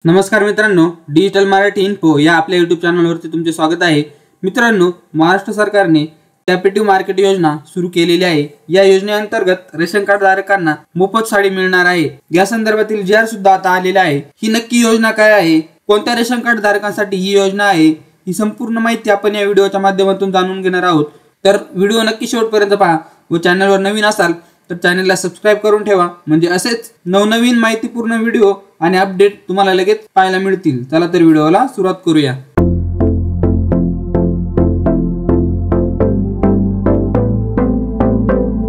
नमस्कार मित्रांनो, digital Marathi info या आपल्या YouTube चॅनलवरती तुमचे स्वागत आहे। मित्रांनो, महाराष्ट्र सरकारने कॅपेटिव्ह मार्केट योजना सुरू केलेली आहे। या योजनेअंतर्गत रेशन कार्ड धारकांना मोफत साडी मिळणार आहे। या संदर्भातील जी आर सुद्धा आता आलेला आहे। ही नक्की योजना काय आहे, कोणत्या रेशन कार्ड धारकांसाठी ही योजना आहे, ही संपूर्ण माहिती आपण या व्हिडिओच्या माध्यमातून जाणून घेणार आहोत। तर व्हिडिओ नक्की शेवटपर्यंत पहा व चॅनलवर नवीन असाल तर चॅनलला सबस्क्राइब करून ठेवा, म्हणजे असेच नवनवीन माहितीपूर्ण व्हिडिओ आणि अपडेट तुम्हाला लगेच पाहायला मिळतील। चला तर व्हिडिओला सुरुवात करूया।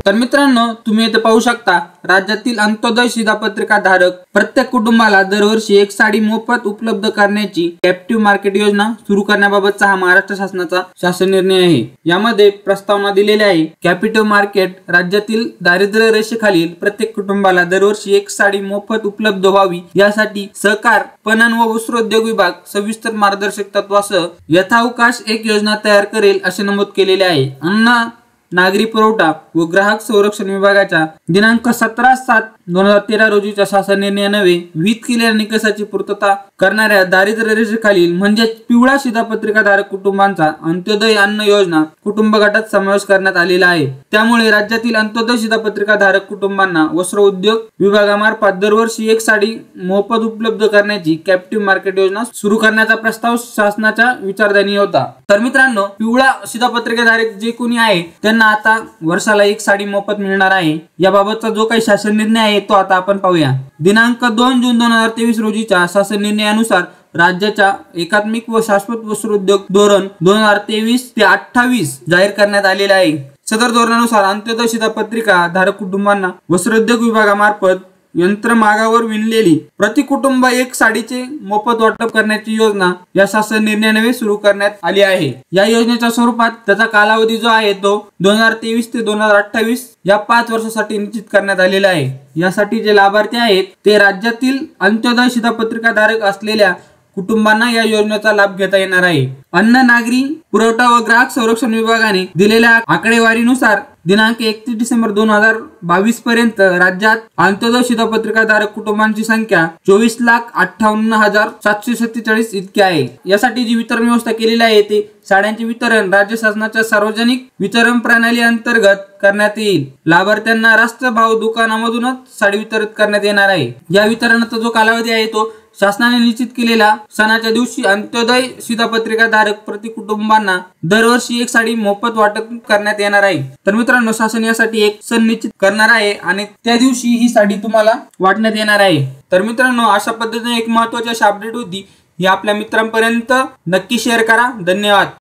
तर मित्रांनो, तुम्ही इथे पाहू शकता, राज्यातील अंत्योदय शिधापत्रिका धारक प्रत्येक कुटुंबाला दरवर्षी एक साडी मोफत उपलब्ध करण्याची कॅप्टिव्ह मार्केट योजना सुरू करण्याबाबतचा हा महाराष्ट्र शासनाचा शासन निर्णय आहे। यामध्ये प्रस्तावना दिलेली आहे। कॅपिटिव्ह मार्केट राज्यातील दारिद्र्य रेषेखालील प्रत्येक कुटुंबाला दरवर्षी एक साडी मोफत उपलब्ध व्हावी यासाठी सहकार, पणन व वस्त्रोद्योग विभाग सविस्तर मार्गदर्शक तत्वासह यथावकाश एक योजना तयार करेल असे नमूद केलेले आहे। अन्न, नागरी पुरवठा व ग्राहक संरक्षण विभागाच्या दिनांक 17/7/2013 रोजीच्या शासन निर्णयान्वये विहित केलेल्या निकषाची पूर्तता करणाऱ्या दारिद्र्य रेषेखालील म्हणजे पिवळा शिधापत्रिका धारक कुटुंबांचा अंत्योदय अन्न योजना कुटुंब गटात समावेश करण्यात आलेला आहे। त्यामुळे राज्यातील अंत्योदय शिधापत्रिका धारक कुटुंबांना वस्त्र उद्योग विभागामार्फत दरवर्षी एक साडी मोफत उपलब्ध करण्याची कॅप्टिव्ह मार्केट योजना सुरू करण्याचा प्रस्ताव शासनाच्या विचारधानी होता। तर मित्रांनो, पिवळा शिधापत्रिका धारक जे कोणी आहे त्यांना आता वर्षाला एक साडी मोफत मिळणार आहे। याबाबतचा जो काही शासन निर्णय आहे तो आता आपण पाहूया। दिनांक 2 जून 2023 रोजीच्या शासन निर्णयानुसार राज्याच्या एकात्मिक व शाश्वत वस्त्रोद्योग धोरण 2023 ते 28 जाहीर करण्यात आलेले आहे। सदर धोरणानुसार अंत्योदय शिधापत्रिका धारक कुटुंबांना वस्त्रोद्योग विभागामार्फत यंत्रमागावर विणलेली प्रति कुटुंब एक साडीचे मोफत वाटप करण्याची योजना या शासन निर्णयाने सुरू करण्यात आली आहे। या योजनेच्या स्वरूपात त्याचा कालावधी जो आहे तो 2023 ते 2028 या 5 वर्षासाठी निश्चित करण्यात आलेला आहे। यासाठी जे लाभार्थी आहेत ते राज्यातील अंत्योदय शिधापत्रिका धारक असलेल्या कुटुंबांना या योजनेचा लाभ घेता येणार आहे। अन्न, नागरी पुरवठा व ग्राहक संरक्षण विभागाने दिलेल्या आकडेवारीनुसार दिनांक 31 डिसेंबर 2022 पर्यंत राज्यात अंत्योदय शिधापत्रिका धारक कुटुंबांची संख्या 24,58,747 इतकी आहे। यासाठी जी वितरण व्यवस्था केलेली आहे ते साड्यांचे वितरण राज्य शासनाच्या सार्वजनिक वितरण प्रणाली अंतर्गत करण्यात येईल। लाभार्थ्यांना रास्त भाव दुकानामधूनच साडी वितरित करण्यात येणार आहे। या वितरणाचा जो कालावधी आहे तो शासनाने निश्चित केलेला सणाच्या दिवशी अंत्योदय शिधापत्रिका धारक प्रति कुटुंबांना दरवर्षी एक साडी मोफत वाटप करण्यात येणार आहे। तर मित्रांनो, शासन यासाठी एक सण निश्चित करणार आहे आणि त्या दिवशी ही साडी तुम्हाला वाटण्यात येणार आहे। तर मित्रांनो, अशा पद्धतीने एक महत्त्वाची अशी अपडेट होती, ही आपल्या मित्रांपर्यंत नक्की शेअर करा। धन्यवाद।